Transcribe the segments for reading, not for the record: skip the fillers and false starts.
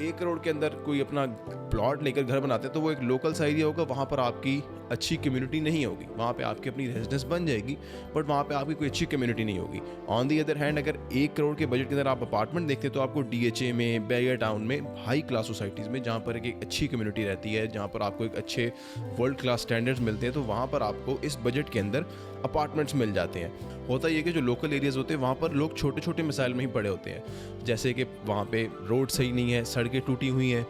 1 करोड़ के अंदर कोई अपना प्लॉट लेकर घर बनाते हैं तो वो एक लोकल सा एरिया होगा, वहाँ पर आपकी अच्छी कम्युनिटी नहीं होगी, वहाँ पे आपकी अपनी रेजिडेंस बन जाएगी बट वहाँ पे आपकी कोई अच्छी कम्युनिटी नहीं होगी। ऑन दी अदर हैंड अगर 1 करोड़ के बजट के अंदर आप अपार्टमेंट देखते हैं तो आपको DHA में, बैरियर टाउन में, हाई क्लास सोसाइटीज़ में जहाँ पर एक अच्छी कम्युनिटी रहती है, जहाँ पर आपको एक अच्छे वर्ल्ड क्लास स्टैंडर्ड्स मिलते हैं, तो वहाँ पर आपको इस बजट के अंदर अपार्टमेंट्स मिल जाते हैं। होता ये कि जो लोकल एरियाज़ होते हैं वहाँ पर लोग छोटे छोटे मसाइल में ही पड़े होते हैं, जैसे कि वहाँ पे रोड सही नहीं है, सड़कें टूटी हुई हैं,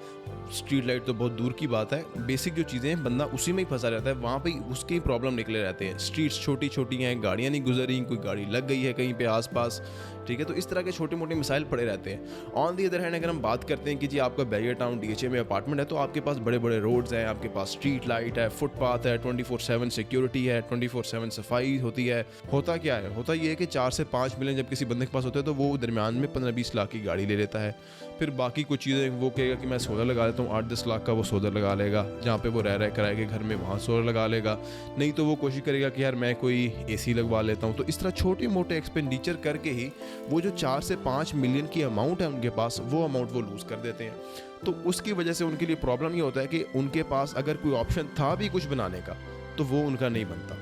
स्ट्रीट लाइट तो बहुत दूर की बात है, बेसिक जो चीज़ें हैं बंदा उसी में ही फंसा रहता है, वहाँ पे उसके ही प्रॉब्लम निकले रहते हैं। स्ट्रीट्स छोटी छोटी हैं, गाड़ियाँ नहीं गुजर रही, कोई गाड़ी लग गई है कहीं पे आसपास, ठीक है। तो इस तरह के छोटे मोटे मिसाइल पड़े रहते हैं। ऑन दी अदर हैंड अगर हम बात करते हैं कि जी आपका बैरियर टाउन DHA में अपार्टमेंट है तो आपके पास बड़े बड़े रोड्स हैं, आपके पास स्ट्रीट लाइट है, फुटपाथ है, 24/7 सिक्योरिटी है, 24/7 सफाई होती है। होता क्या है, होता ये है कि 4 से 5 मिलियन जब किसी बंदे के पास होते हैं तो वो दरमियान में 15-20 लाख की गाड़ी ले लेता है। फिर बाकी कुछ चीज़ें वो कहेगा कि मैं सोलर लगा लेता हूँ, 8-10 लाख का वो सोलर लगा लेगा, जहाँ पे वो रह किराए के घर में वहाँ सोलर लगा लेगा। नहीं तो वो कोशिश करेगा कि यार मैं कोई AC लगवा लेता हूँ। तो इस तरह छोटे मोटे एक्सपेंडिचर करके ही वो जो 4 से 5 मिलियन की अमाउंट है उनके पास, वो अमाउंट वो लूज़ कर देते हैं। तो उसकी वजह से उनके लिए प्रॉब्लम ये होता है कि उनके पास अगर कोई ऑप्शन था भी कुछ बनाने का तो वो उनका नहीं बनता।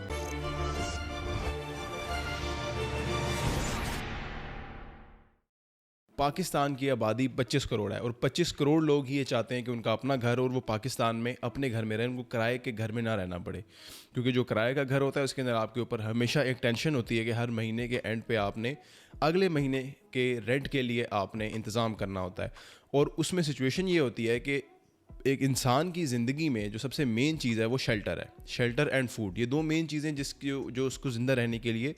पाकिस्तान की आबादी 25 करोड़ है और 25 करोड़ लोग ही ये चाहते हैं कि उनका अपना घर और वो पाकिस्तान में अपने घर में रहें, उनको किराए के घर में ना रहना पड़े। क्योंकि जो किराए का घर होता है उसके अंदर आपके ऊपर हमेशा एक टेंशन होती है कि हर महीने के एंड पे आपने अगले महीने के रेंट के लिए आपने इंतज़ाम करना होता है। और उसमें सिचुएशन ये होती है कि एक इंसान की ज़िंदगी में जो सबसे मेन चीज़ है वो शेल्टर है, शेल्टर एंड फूड, ये 2 मेन चीज़ें जिसकी जो उसको ज़िंदा रहने के लिए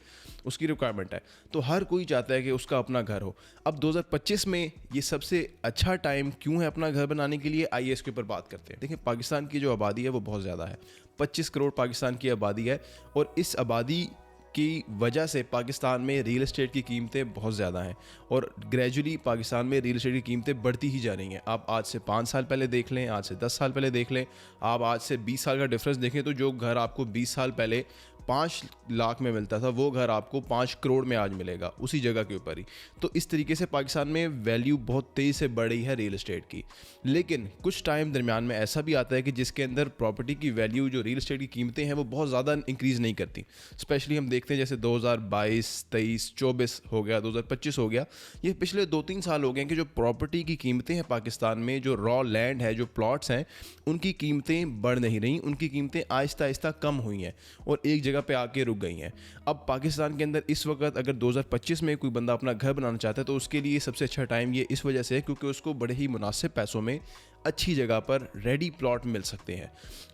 उसकी रिक्वायरमेंट है। तो हर कोई चाहता है कि उसका अपना घर हो। अब 2025 में ये सबसे अच्छा टाइम क्यों है अपना घर बनाने के लिए, आइए इसके ऊपर बात करते हैं। देखिए पाकिस्तान की जो आबादी है वो बहुत ज़्यादा है, 25 करोड़ पाकिस्तान की आबादी है और इस आबादी की वजह से पाकिस्तान में रियल एस्टेट की कीमतें बहुत ज़्यादा हैं और ग्रेजुअली पाकिस्तान में रियल एस्टेट की कीमतें बढ़ती ही जा रही हैं। आप आज से 5 साल पहले देख लें, आज से 10 साल पहले देख लें, आप आज से 20 साल का डिफरेंस देखें तो जो घर आपको 20 साल पहले 5 लाख में मिलता था वो घर आपको 5 करोड़ में आज मिलेगा उसी जगह के ऊपर ही। तो इस तरीके से पाकिस्तान में वैल्यू बहुत तेज़ी से बढ़ रही है रियल एस्टेट की। लेकिन कुछ टाइम दरमियान में ऐसा भी आता है कि जिसके अंदर प्रॉपर्टी की वैल्यू, जो रियल एस्टेट की कीमतें हैं वो बहुत ज़्यादा इंक्रीज़ नहीं करती। स्पेशली हम देखते हैं जैसे 2022, 23, 24 हो गया, 2025 हो गया, ये पिछले 2-3 साल हो गए हैं कि जो प्रॉपर्टी की कीमतें हैं पाकिस्तान में, जो रॉ लैंड है, जो प्लॉट्स हैं, उनकी कीमतें बढ़ नहीं रही, उनकी कीमतें आहिस्ता आहिस्ता कम हुई हैं और एक जगह पे आके रुक गई हैं। अब पाकिस्तान के अंदर इस वक्त अगर 2025 में कोई बंदा अपना घर बनाना चाहता है तो उसके लिए सबसे अच्छा टाइम ये इस वजह से है क्योंकि उसको बड़े ही मुनासिब पैसों में अच्छी जगह पर रेडी प्लॉट मिल सकते हैं।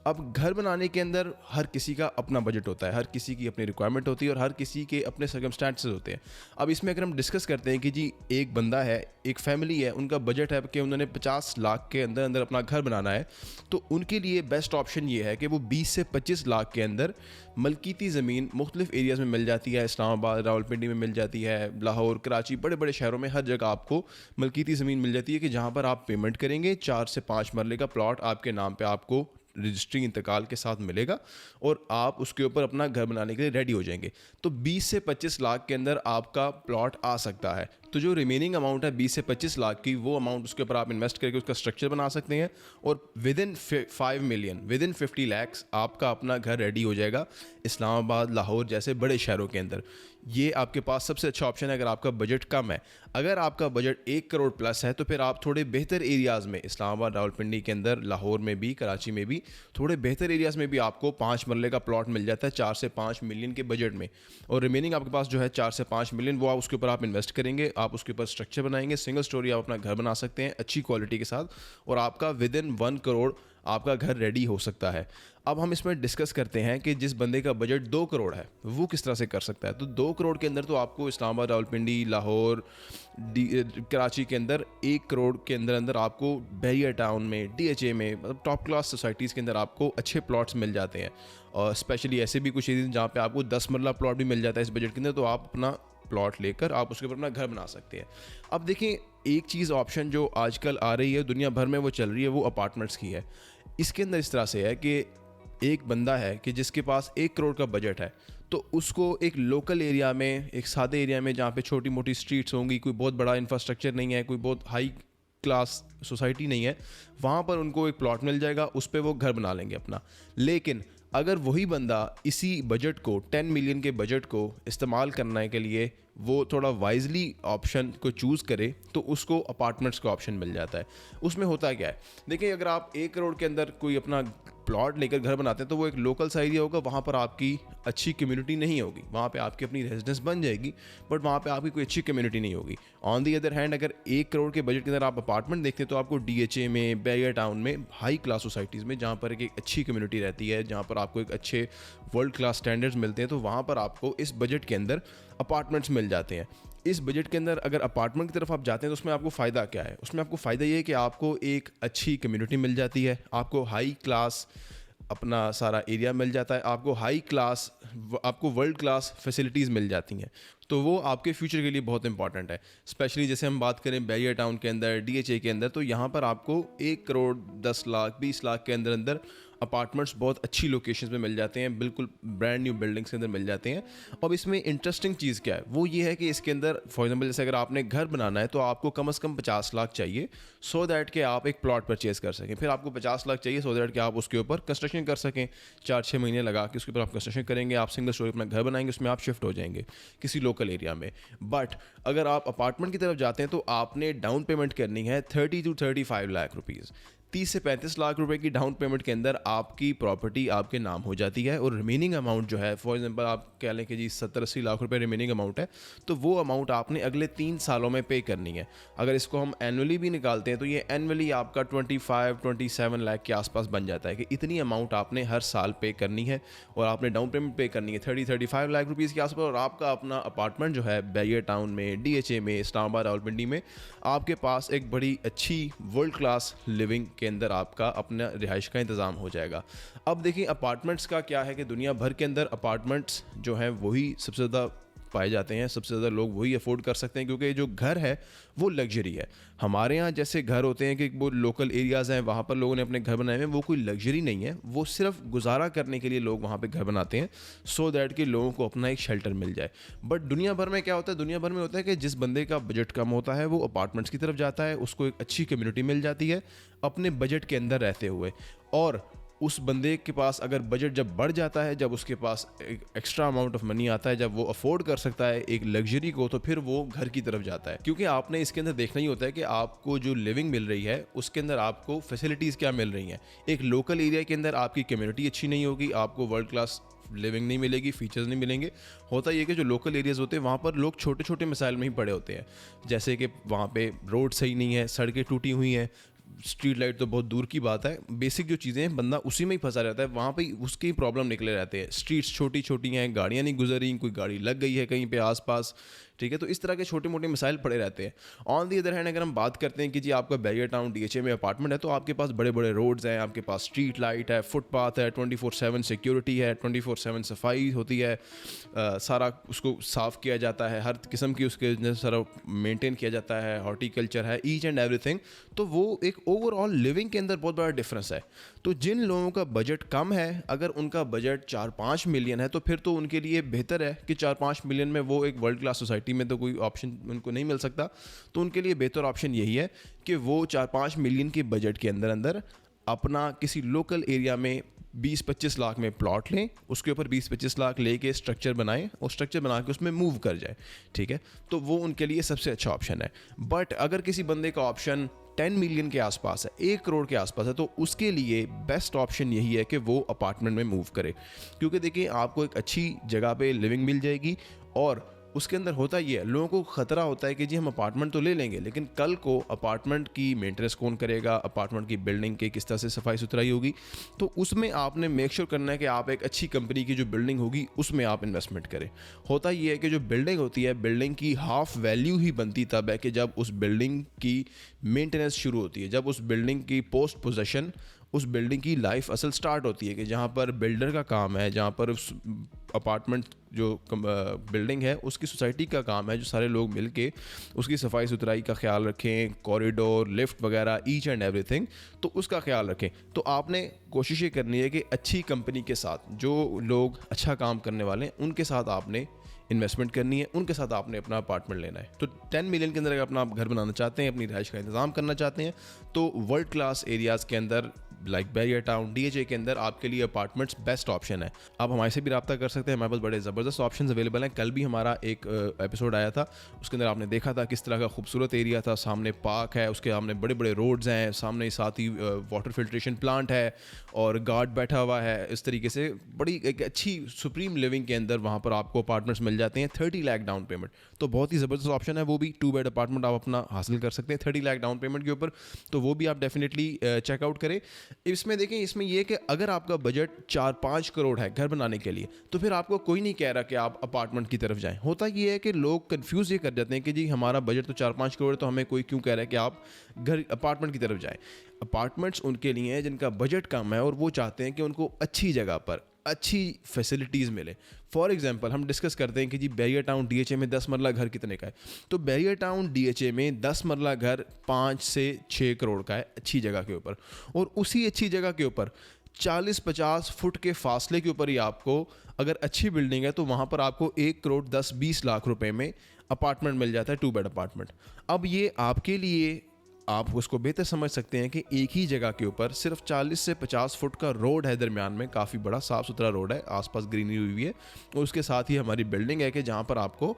अब घर बनाने के अंदर हर किसी का अपना बजट होता है, हर किसी की अपनी रिक्वायरमेंट होती है और हर किसी के अपने सर्कमस्टांसेस होते हैं। अब इसमें अगर हम डिस्कस करते हैं कि जी एक बंदा है, एक फैमिली है, उनका बजट है कि उन्होंने 50 लाख के अंदर अंदर अपना घर बनाना है, तो उनके लिए बेस्ट ऑप्शन ये है कि वो 20 से 25 लाख के अंदर मलकीती ज़मीन मुख्तलिफ एरियाज़ में मिल जाती है। इस्लामाबाद, रावलपिंडी में मिल जाती है, लाहौर, कराची, बड़े बड़े शहरों में हर जगह आपको मलकीती ज़मीन मिल जाती है कि जहाँ पर आप पेमेंट करेंगे, 4 से 5 मरले का प्लॉट आपके नाम पे आपको रजिस्ट्री इंतकाल के साथ मिलेगा और आप उसके ऊपर अपना घर बनाने के लिए रेडी हो जाएंगे। तो 20 से 25 लाख के अंदर आपका प्लॉट आ सकता है। तो जो रिमेनिंग अमाउंट है 20 से 25 लाख की, वो अमाउंट उसके ऊपर आप इन्वेस्ट करके उसका स्ट्रक्चर बना सकते हैं और with in 5 million, with in 50 lakhs आपका अपना घर रेडी हो जाएगा इस्लामाबाद, लाहौर जैसे बड़े शहरों के अंदर। ये आपके पास सबसे अच्छा ऑप्शन है अगर आपका बजट कम है। अगर आपका बजट 1 करोड़ प्लस है तो फिर आप थोड़े बेहतर एरियाज़ में, इस्लामाबाद, रावलपिंडी के अंदर, लाहौर में भी, कराची में भी, थोड़े बेहतर एरियाज़ में भी आपको 5 मरले का प्लॉट मिल जाता है 4 से 5 मिलियन के बजट में। और रिमेनिंग आपके पास जो है 4 से 5 मिलियन, वो उसके ऊपर आप इन्वेस्ट करेंगे, आप उसके ऊपर स्ट्रक्चर बनाएंगे, सिंगल स्टोरी आप अपना घर बना सकते हैं अच्छी क्वालिटी के साथ और आपका विद इन 1 करोड़ आपका घर रेडी हो सकता है। अब हम इसमें डिस्कस करते हैं कि जिस बंदे का बजट 2 करोड़ है वो किस तरह से कर सकता है। तो 2 करोड़ के अंदर तो आपको इस्लामाबाद, रावलपिंडी, लाहौर, कराची के अंदर 1 करोड़ के अंदर अंदर आपको बैरियर टाउन में, DHA में, मतलब टॉप क्लास सोसाइटीज़ के अंदर आपको अच्छे प्लॉट्स मिल जाते हैं। और स्पेशली ऐसे भी कुछ एरिया जहाँ पे आपको 10 मरला प्लॉट भी मिल जाता है इस बजट के अंदर, तो आप अपना प्लॉट लेकर आप उसके ऊपर अपना घर बना सकते हैं। अब देखिए एक चीज़ ऑप्शन जो आजकल आ रही है दुनिया भर में, वो चल रही है, वो अपार्टमेंट्स की है। इसके अंदर इस तरह से है कि एक बंदा है कि जिसके पास 1 करोड़ का बजट है, तो उसको एक लोकल एरिया में, एक सादे एरिया में जहाँ पे छोटी मोटी स्ट्रीट्स होंगी, कोई बहुत बड़ा इंफ्रास्ट्रक्चर नहीं है, कोई बहुत हाई क्लास सोसाइटी नहीं है, वहाँ पर उनको एक प्लॉट मिल जाएगा, उस पर वो घर बना लेंगे अपना। लेकिन अगर वही बंदा इसी बजट को 10 मिलियन के बजट को इस्तेमाल करने के लिए वो थोड़ा वाइजली ऑप्शन को चूज़ करे तो उसको अपार्टमेंट्स का ऑप्शन मिल जाता है। उसमें होता क्या है, देखिए अगर आप 1 करोड़ के अंदर कोई अपना प्लॉट लेकर घर बनाते हैं तो वो एक लोकल सा एरिया होगा, वहाँ पर आपकी अच्छी कम्युनिटी नहीं होगी, वहाँ पे आपकी अपनी रेजिडेंस बन जाएगी बट वहाँ पे आपकी कोई अच्छी कम्युनिटी नहीं होगी। ऑन दी अदर हैंड अगर 1 करोड़ के बजट के अंदर आप अपार्टमेंट देखते हैं तो आपको DHA में, बैरियर टाउन में, हाई क्लास सोसाइटीज़ में जहाँ पर एक अच्छी कम्युनिटी रहती है, जहाँ पर आपको एक अच्छे वर्ल्ड क्लास स्टैंडर्ड्स मिलते हैं, तो वहाँ पर आपको इस बजट के अंदर अपार्टमेंट्स मिल जाते हैं। इस बजट के अंदर अगर अपार्टमेंट की तरफ आप जाते हैं तो उसमें आपको फ़ायदा क्या है? उसमें आपको फ़ायदा ये है कि आपको एक अच्छी कम्युनिटी मिल जाती है, आपको हाई क्लास अपना सारा एरिया मिल जाता है, आपको हाई क्लास, आपको वर्ल्ड क्लास फैसिलिटीज़ मिल जाती हैं, तो वो आपके फ्यूचर के लिए बहुत इंपॉर्टेंट है। स्पेशली जैसे हम बात करें बैरियर टाउन के अंदर, DHA के अंदर, तो यहाँ पर आपको 1 करोड़ 10 लाख 20 लाख के अंदर अंदर अपार्टमेंट्स बहुत अच्छी लोकेशंस में मिल जाते हैं, बिल्कुल ब्रांड न्यू बिल्डिंग्स के अंदर मिल जाते हैं। अब इसमें इंटरेस्टिंग चीज़ क्या है, वो ये है कि इसके अंदर फॉर एग्जांपल जैसे अगर आपने घर बनाना है तो आपको कम से कम 50 लाख चाहिए सो दैट कि आप एक प्लॉट परचेज कर सकें। फिर आपको 50 लाख चाहिए सो दैट कि आप उसके ऊपर कंस्ट्रक्शन कर सकें, 4-6 महीने लगा के उसके ऊपर आप कंस्ट्रक्शन करेंगे, आप सिंगल स्टोरी अपना घर बनाएंगे, उसमें आप शिफ्ट हो जाएंगे किसी लोकल एरिया में। बट अगर आप अपार्टमेंट की तरफ जाते हैं तो आपने डाउन पेमेंट करनी है 30 to 35 लाख रुपीज़। 30 से 35 लाख रुपए की डाउन पेमेंट के अंदर आपकी प्रॉपर्टी आपके नाम हो जाती है और रिमेनिंग अमाउंट जो है, फॉर एग्जांपल आप कह लें कि जी 70-80 लाख रुपए रिमेनिंग अमाउंट है, तो वो अमाउंट आपने अगले 3 सालों में पे करनी है। अगर इसको हम एनुअली भी निकालते हैं तो ये एनुअली आपका 25-27 लाख के आसपास बन जाता है कि इतनी अमाउंट आपने हर साल पे करनी है और आपने डाउन पेमेंट पे करनी है 30-35 लाख रुपीज़ के आसपास, और आपका अपना अपार्टमेंट जो है बैरियर टाउन में, DHA में, इस्लामाबाद, रावलपिंडी में आपके पास एक बड़ी अच्छी वर्ल्ड क्लास लिविंग के अंदर आपका अपना रिहाइश का इंतज़ाम हो जाएगा। अब देखिए अपार्टमेंट्स का क्या है कि दुनिया भर के अंदर अपार्टमेंट्स जो हैं वही सबसे ज़्यादा पाए जाते हैं, सबसे ज़्यादा लोग वही अफोर्ड कर सकते हैं क्योंकि जो घर है वो लग्जरी है। हमारे यहाँ जैसे घर होते हैं कि वो लोकल एरियाज़ हैं, वहाँ पर लोगों ने अपने घर बनाए हैं, वो कोई लग्जरी नहीं है, वो सिर्फ गुजारा करने के लिए लोग वहाँ पे घर बनाते हैं सो दैट कि लोगों को अपना एक शेल्टर मिल जाए। बट दुनिया भर में क्या होता है, दुनिया भर में होता है कि जिस बंदे का बजट कम होता है वो अपार्टमेंट्स की तरफ जाता है, उसको एक अच्छी कम्युनिटी मिल जाती है अपने बजट के अंदर रहते हुए, और उस बंदे के पास अगर बजट जब बढ़ जाता है, जब उसके पास एक एक्स्ट्रा अमाउंट ऑफ मनी आता है, जब वो अफोर्ड कर सकता है एक लग्जरी को, तो फिर वो घर की तरफ जाता है। क्योंकि आपने इसके अंदर देखना ही होता है कि आपको जो लिविंग मिल रही है उसके अंदर आपको फैसिलिटीज़ क्या मिल रही हैं। एक लोकल एरिया के अंदर आपकी कम्युनिटी अच्छी नहीं होगी, आपको वर्ल्ड क्लास लिविंग नहीं मिलेगी, फीचर्स नहीं मिलेंगे। होता ये कि जो लोकल एरियाज़ होते हैं वहाँ पर लोग छोटे छोटे मसाइल में ही पड़े होते हैं, जैसे कि वहाँ पे रोड सही नहीं है, सड़कें टूटी हुई हैं, स्ट्रीट लाइट तो बहुत दूर की बात है, बेसिक जो चीज़ें हैं बंदा उसी में ही फंसा रहता है, वहाँ पे उसकी प्रॉब्लम निकले रहते हैं। स्ट्रीट्स छोटी छोटी हैं, गाड़ियाँ नहीं गुजर रही, कोई गाड़ी लग गई है कहीं पे आसपास, ठीक है, तो इस तरह के छोटे मोटे मसाइल पड़े रहते हैं। ऑन दी अदर हैंड अगर हम बात करते हैं कि जी आपका बैरियर टाउन DHA में अपार्टमेंट है तो आपके पास बड़े बड़े रोड्स हैं, आपके पास स्ट्रीट लाइट है, फुटपाथ है, 24/7 सिक्योरिटी है, 24/7 सफाई होती है, सारा उसको साफ़ किया जाता है, हर किस्म की उसके सारा मेंटेन किया जाता है, हॉर्टिकल्चर है, ईच एंड एवरीथिंग। तो वो एक ओवरऑल लिविंग के अंदर बहुत बड़ा डिफरेंस है। तो जिन लोगों का बजट कम है, अगर उनका बजट 4-5 मिलियन है तो फिर तो उनके लिए बेहतर है कि 4-5 मिलियन में वो एक वर्ल्ड क्लास सोसाइटी में तो कोई ऑप्शन उनको नहीं मिल सकता, तो उनके लिए बेहतर ऑप्शन यही है कि वो 4-5 मिलियन के बजट के अंदर अंदर अपना किसी लोकल एरिया में 20-25 लाख में प्लॉट लें, उसके ऊपर 20-25 लाख लेके स्ट्रक्चर बनाएं और स्ट्रक्चर बना के उसमें मूव कर जाए, ठीक है, तो वो उनके लिए सबसे अच्छा ऑप्शन है। बट अगर किसी बंदे का ऑप्शन 10 मिलियन के आसपास है, 1 करोड़ के आसपास है, तो उसके लिए बेस्ट ऑप्शन यही है कि वो अपार्टमेंट में मूव करे, क्योंकि देखिए आपको एक अच्छी जगह पे लिविंग मिल जाएगी। और उसके अंदर होता ये है, लोगों को ख़तरा होता है कि जी हम अपार्टमेंट तो ले लेंगे लेकिन कल को अपार्टमेंट की मेंटेनेंस कौन करेगा, अपार्टमेंट की बिल्डिंग की किस तरह से सफाई सुथराई होगी। तो उसमें आपने मेक श्योर करना है कि आप एक अच्छी कंपनी की जो बिल्डिंग होगी उसमें आप इन्वेस्टमेंट करें। होता ये है कि जो बिल्डिंग होती है, बिल्डिंग की हाफ वैल्यू ही बनती तब है कि जब उस बिल्डिंग की मेंटेनेंस शुरू होती है, जब उस बिल्डिंग की पोस्ट पोजेशन उस बिल्डिंग की लाइफ असल स्टार्ट होती है, कि जहाँ पर बिल्डर का काम है, जहाँ पर उस अपार्टमेंट जो बिल्डिंग है उसकी सोसाइटी का काम है, जो सारे लोग मिलके उसकी सफाई सुथराई का ख्याल रखें, कॉरिडोर, लिफ्ट वगैरह, ईच एंड एवरीथिंग, तो उसका ख्याल रखें। तो आपने कोशिश ये करनी है कि अच्छी कंपनी के साथ, जो लोग अच्छा काम करने वाले हैं उनके साथ आपने इन्वेस्टमेंट करनी है, उनके साथ आपने अपना अपार्टमेंट लेना है। तो 10 मिलियन के अंदर अगर अपना आप घर बनाना चाहते हैं, अपनी रिहाइश का इंतजाम करना चाहते हैं, तो वर्ल्ड क्लास एरियाज़ के अंदर लाइक बैरियर टाउन, DHA के अंदर आपके लिए अपार्टमेंट्स बेस्ट ऑप्शन है। आप हमारे से भी रब्ता कर सकते हैं, हमारे पास बड़े ज़बरदस्त ऑप्शंस अवेलेबल हैं। कल भी हमारा एक एपिसोड आया था, उसके अंदर आपने देखा था किस तरह का खूबसूरत एरिया था, सामने पार्क है, उसके सामने बड़े बड़े रोड्स हैं, सामने साथ ही वाटर फिल्ट्रेशन प्लांट है और गार्ड बैठा हुआ है। इस तरीके से बड़ी एक अच्छी सुप्रीम लिविंग के अंदर वहाँ पर आपको अपार्टमेंट्स मिल जाते हैं। 30 लाख डाउन पेमेंट, तो बहुत ही ज़बरदस्त ऑप्शन है। वो भी 2 बेड अपार्टमेंट आप अपना हासिल कर सकते हैं 30 लाख डाउन पेमेंट के ऊपर, तो वो भी आप डेफिनेटली चेकआउट करें। इसमें देखें, इसमें यह कि अगर आपका बजट 4-5 करोड़ है घर बनाने के लिए, तो फिर आपको कोई नहीं कह रहा कि आप अपार्टमेंट की तरफ जाएं। होता यह है कि लोग कंफ्यूज ये कर जाते हैं कि जी हमारा बजट तो 4-5 करोड़ है, तो हमें कोई क्यों कह रहा है कि आप घर अपार्टमेंट की तरफ जाएं। अपार्टमेंट्स उनके लिए हैं जिनका बजट कम है और वो चाहते हैं कि उनको अच्छी जगह पर अच्छी फैसिलिटीज़ मिले। फॉर एग्जांपल हम डिस्कस करते हैं कि जी बैरियर टाउन DHA में 10 मरला घर कितने का है, तो बैरियर टाउन DHA में 10 मरला घर 5 से 6 करोड़ का है अच्छी जगह के ऊपर। और उसी अच्छी जगह के ऊपर 40-50 फुट के फासले के ऊपर ही आपको, अगर अच्छी बिल्डिंग है तो वहाँ पर आपको 1 करोड़ 10-20 लाख रुपए में अपार्टमेंट मिल जाता है, 2 बेड अपार्टमेंट। अब ये आपके लिए, आप उसको बेहतर समझ सकते हैं कि एक ही जगह के ऊपर सिर्फ 40 से 50 फुट का रोड है, दरमियान में काफ़ी बड़ा साफ़ सुथरा रोड है, आसपास ग्रीनरी हुई है, और उसके साथ ही हमारी बिल्डिंग है कि जहाँ पर आपको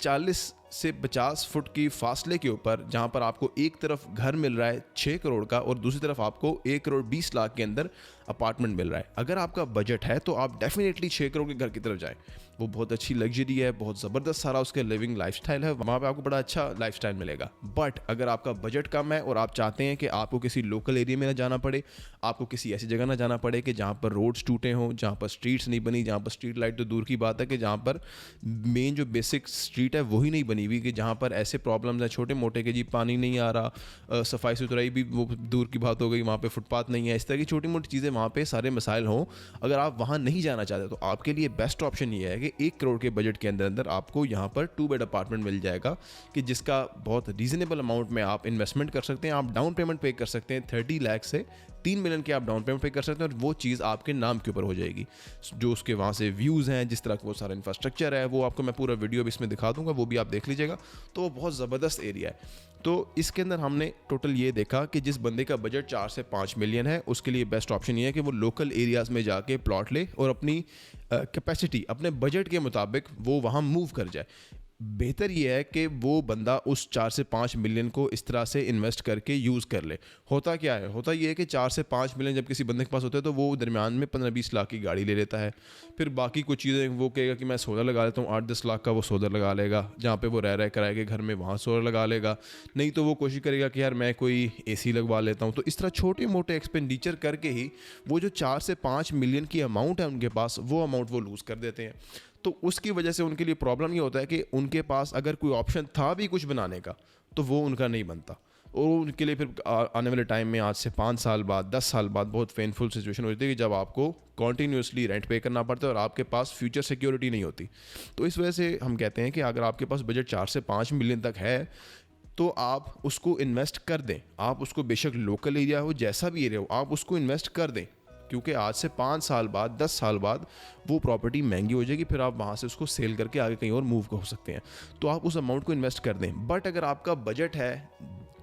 40 से 50 फुट की फासले के ऊपर, जहाँ पर आपको एक तरफ घर मिल रहा है 6 करोड़ का और दूसरी तरफ आपको 1 करोड़ 20 लाख के अंदर अपार्टमेंट मिल रहा है। अगर आपका बजट है तो आप डेफिनेटली 6 करोड़ के घर की तरफ जाएं। वो बहुत अच्छी लग्जरी है, बहुत ज़बरदस्त सारा उसके लिविंग लाइफस्टाइल है, वहाँ पे आपको बड़ा अच्छा लाइफस्टाइल मिलेगा। बट अगर आपका बजट कम है और आप चाहते हैं कि आपको किसी लोकल एरिया में ना जाना पड़े, आपको किसी ऐसी जगह ना जाना पड़े कि जहाँ पर रोड्स टूटे हों, जहाँ पर स्ट्रीट्स नहीं बनी, जहाँ पर स्ट्रीट लाइट तो दूर की बात है कि जहाँ पर मेन जो बेसिक स्ट्रीट है वही नहीं बनी हुई, कि जहाँ पर ऐसे प्रॉब्लम्स हैं छोटे मोटे कि जी पानी नहीं आ रहा, सफाई सुथराई भी वो दूर की बात हो गई, वहाँ पे फुटपाथ नहीं है, इस तरह की छोटी मोटी चीज़ें वहाँ पे सारे मसाइल हों। अगर आप वहाँ नहीं जाना चाहते तो आपके लिए बेस्ट ऑप्शन ये है कि 1 करोड़ के बजट के अंदर अंदर आपको यहाँ पर 2 बेड अपार्टमेंट मिल जाएगा, कि जिसका बहुत रीजनेबल अमाउंट में आप इन्वेस्टमेंट कर सकते हैं। आप डाउन पेमेंट पे कर सकते हैं 30 लाख से 3 मिलियन के आप डाउन पेमेंट पे कर सकते हैं, और वो चीज़ आपके नाम के ऊपर हो जाएगी। जो उसके वहाँ से व्यूज़ हैं, जिस तरह का वो सारा इंफ्रास्ट्रक्चर है, वो आपको मैं पूरा वीडियो भी इसमें दिखा दूंगा, वो भी आप देख लीजिएगा। तो वो बहुत ज़बरदस्त एरिया है। तो इसके अंदर हमने टोटल ये देखा कि जिस बंदे का बजट 4 से 5 मिलियन है, उसके लिए बेस्ट ऑप्शन ये है कि वो लोकल एरियाज़ में जाके प्लॉट ले और अपनी कैपेसिटी, अपने बजट के मुताबिक वो वहाँ मूव कर जाए। बेहतर ये है कि वो बंदा उस 4 से 5 मिलियन को इस तरह से इन्वेस्ट करके यूज़ कर ले। होता क्या है, होता ये है कि 4 से 5 मिलियन जब किसी बंदे के पास होते हैं तो वो दरमियान में 15-20 लाख की गाड़ी ले लेता है। फिर बाकी कुछ चीज़ें वो कहेगा कि मैं सोलर लगा लेता हूँ, 8-10 लाख का वो सोलर लगा लेगा, जहाँ पे वो रह रहा है किराए के घर में वहाँ सोलर लगा लेगा। नहीं तो वो कोशिश करेगा कि यार मैं कोई AC लगवा लेता हूँ। तो इस तरह छोटे मोटे एक्सपेंडिचर करके ही वो जो 4 से 5 मिलियन की अमाउंट है उनके पास, वो अमाउंट वो लूज़ कर देते हैं। तो उसकी वजह से उनके लिए प्रॉब्लम ये होता है कि उनके पास अगर कोई ऑप्शन था भी कुछ बनाने का तो वो उनका नहीं बनता, और उनके लिए फिर आने वाले टाइम में आज से 5 साल बाद 10 साल बाद बहुत पेनफुल सिचुएशन होती है कि जब आपको कॉन्टीन्यूसली रेंट पे करना पड़ता है और आपके पास फ्यूचर सिक्योरिटी नहीं होती। तो इस वजह से हम कहते हैं कि अगर आपके पास बजट 4 से 5 मिलियन तक है तो आप उसको इन्वेस्ट कर दें। आप उसको बेशक लोकल एरिया हो, जैसा भी एरिया हो, आप उसको इन्वेस्ट कर दें, क्योंकि आज से 5 साल बाद 10 साल बाद वो प्रॉपर्टी महंगी हो जाएगी, फिर आप वहाँ से उसको सेल करके आगे कहीं और मूव हो सकते हैं। तो आप उस अमाउंट को इन्वेस्ट कर दें। बट अगर आपका बजट है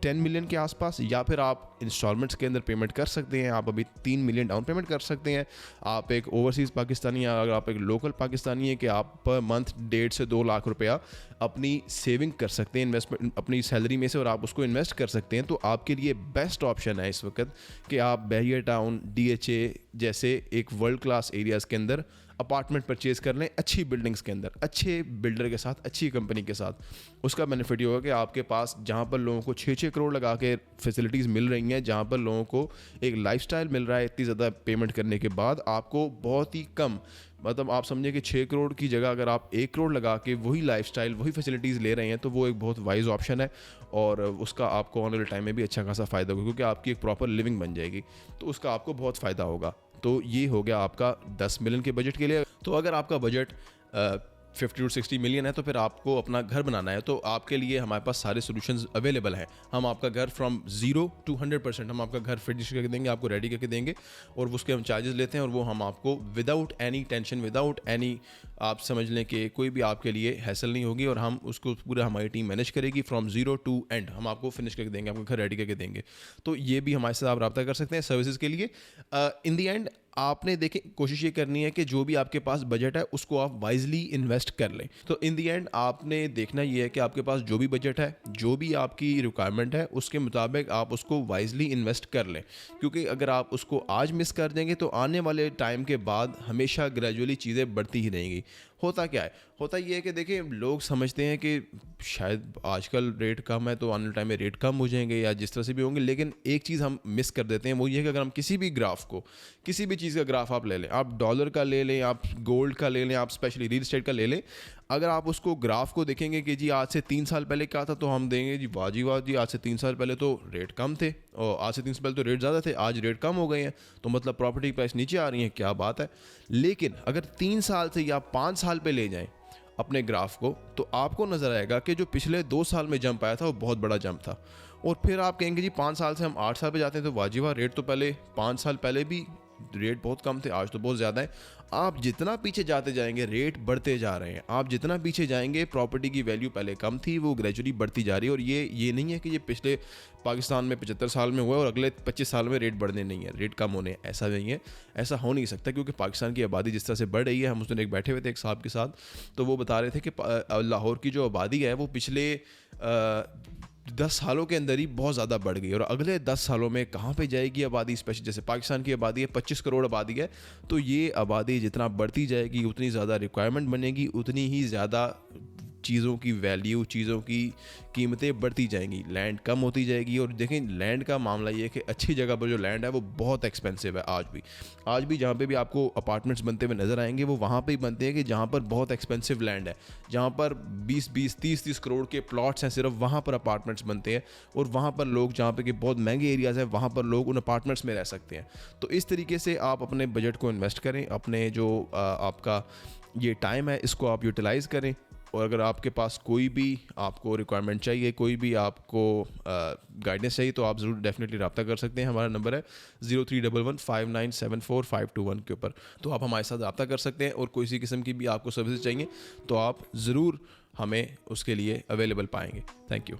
10 मिलियन के आसपास, या फिर आप इंस्टॉलमेंट्स के अंदर पेमेंट कर सकते हैं, आप अभी 3 मिलियन डाउन पेमेंट कर सकते हैं। आप एक ओवरसीज़ पाकिस्तानी या अगर आप एक लोकल पाकिस्तानी है कि आप पर मंथ 1.5 से 2 लाख रुपया अपनी सेविंग कर सकते हैं इन्वेस्टमेंट अपनी सैलरी में से, और आप उसको इन्वेस्ट कर सकते हैं। तो आपके लिए बेस्ट ऑप्शन है इस वक्त कि आप बैरियर टाउन, DHA जैसे एक वर्ल्ड क्लास एरियाज़ के अंदर अपार्टमेंट परचेज़ कर लें, अच्छी बिल्डिंग्स के अंदर, अच्छे बिल्डर के साथ, अच्छी कंपनी के साथ। उसका बेनिफिट ये होगा कि आपके पास जहाँ पर लोगों को 6-6 करोड़ लगा के फैसिलिटीज़ मिल रही हैं, जहाँ पर लोगों को एक लाइफस्टाइल मिल रहा है इतनी ज़्यादा पेमेंट करने के बाद, आपको बहुत ही कम, मतलब आप समझिए कि 6 करोड़ की जगह अगर आप 1 करोड़ लगा के वही लाइफस्टाइल, वही फैसिलिटीज़ ले रहे हैं, तो वो एक बहुत वाइज ऑप्शन है, और उसका आपको आने वाले टाइम में भी अच्छा खासा फ़ायदा होगा, क्योंकि आपकी एक प्रॉपर लिविंग बन जाएगी, तो उसका आपको बहुत फ़ायदा होगा। तो ये हो गया आपका 10 मिलियन के बजट के लिए। तो अगर आपका बजट 50 to 60 मिलियन है तो फिर आपको अपना घर बनाना है, तो आपके लिए हमारे पास सारे सॉल्यूशंस अवेलेबल हैं। हम आपका घर फ्रॉम 0 to 100% हम आपका घर फिनिश करके देंगे, आपको रेडी करके देंगे, और उसके हम चार्जेस लेते हैं, और वो हम आपको without any tension, without any, आप समझ लें कि कोई भी आपके लिए हैसल नहीं होगी, और हम उसको पूरा हमारी टीम मैनेज करेगी फ्रॉम 0 to एंड। हम आपको फिनिश करके देंगे, आपको घर रेडी करके देंगे। तो ये भी हमारे साथ आप रब्ता कर सकते हैं सर्विसेज के लिए। इन दी एंड आपने देखें कोशिश ये करनी है कि जो भी आपके पास बजट है उसको आप वाइजली इन्वेस्ट कर लें। तो इन दी एंड आपने देखना ये है कि आपके पास जो भी बजट है, जो भी आपकी रिक्वायरमेंट है, उसके मुताबिक आप उसको वाइजली इन्वेस्ट कर लें, क्योंकि अगर आप उसको आज मिस कर देंगे तो आने वाले टाइम के बाद हमेशा ग्रेजुअली चीज़ें बढ़ती ही रहेंगी। होता क्या है, होता ये है कि देखिए लोग समझते हैं कि शायद आजकल रेट कम है तो आने वाले टाइम में रेट कम हो जाएंगे या जिस तरह से भी होंगे, लेकिन एक चीज़ हम मिस कर देते हैं, वो ये है कि अगर हम किसी भी ग्राफ को, किसी भी चीज़ का ग्राफ आप ले लें, आप डॉलर का ले लें, आप गोल्ड का ले लें, आप स्पेशली रियल एस्टेट का ले लें, अगर आप उसको ग्राफ को देखेंगे कि जी आज से 3 साल पहले क्या था, तो हम देंगे जी वाह जी, आज से 3 साल पहले तो रेट कम थे, और आज से 3 साल पहले तो रेट ज़्यादा थे, आज रेट कम हो गए हैं, तो मतलब प्रॉपर्टी प्राइस नीचे आ रही है, क्या बात है। लेकिन अगर 3 साल से या 5 साल पे ले जाएं अपने ग्राफ को, तो आपको नज़र आएगा कि जो पिछले 2 साल में जंप आया था वो बहुत बड़ा जंप था। और फिर आप कहेंगे जी 5 साल से हम 8 साल पे जाते हैं, तो वाजिबा रेट तो पहले 5 साल पहले भी रेट बहुत कम थे, आज तो बहुत ज़्यादा है। आप जितना पीछे जाते जाएंगे रेट बढ़ते जा रहे हैं, आप जितना पीछे जाएंगे प्रॉपर्टी की वैल्यू पहले कम थी, वो ग्रेजुअली बढ़ती जा रही है। और ये नहीं है कि ये पिछले पाकिस्तान में 75 साल में हुआ और अगले 25 साल में रेट बढ़ने नहीं है, रेट कम होने, ऐसा नहीं है, ऐसा हो नहीं सकता, क्योंकि पाकिस्तान की आबादी जिस तरह से बढ़ रही है। हम उस दिन एक बैठे हुए थे एक साहब के साथ, तो वो बता रहे थे कि लाहौर की जो आबादी है वो पिछले 10 सालों के अंदर ही बहुत ज़्यादा बढ़ गई, और अगले 10 सालों में कहाँ पे जाएगी आबादी, स्पेशली जैसे पाकिस्तान की आबादी है 25 करोड़ आबादी है, तो ये आबादी जितना बढ़ती जाएगी उतनी ज़्यादा रिक्वायरमेंट बनेगी, उतनी ही ज़्यादा चीज़ों की वैल्यू, चीज़ों की कीमतें बढ़ती जाएंगी, लैंड कम होती जाएगी। और देखें लैंड का मामला ये है कि अच्छी जगह पर जो लैंड है वो बहुत एक्सपेंसिव है। आज भी जहाँ पे भी आपको अपार्टमेंट्स बनते हुए नज़र आएंगे वो वहाँ पे ही बनते हैं कि जहाँ पर बहुत एक्सपेंसिव लैंड है, जहाँ पर 20-20, 30-30 करोड़ के प्लॉट्स हैं, सिर्फ वहाँ पर अपार्टमेंट्स बनते हैं, और वहाँ पर लोग, जहाँ पे कि बहुत महंगे एरियाज़ हैं, वहाँ पर लोग उन अपार्टमेंट्स में रह सकते हैं। तो इस तरीके से आप अपने बजट को इन्वेस्ट करें, अपने जो आपका ये टाइम है इसको आप यूटिलाइज़ करें। और अगर आपके पास कोई भी आपको रिक्वायरमेंट चाहिए, कोई भी आपको गाइडेंस चाहिए, तो आप ज़रूर डेफिनेटली रब्ता कर सकते हैं। हमारा नंबर है 03115974 521 के ऊपर, तो आप हमारे साथ रब्ता कर सकते हैं। और कोई सी किस्म की भी आपको सर्विस चाहिए तो आप ज़रूर हमें उसके लिए अवेलेबल पाएंगे। Thank you.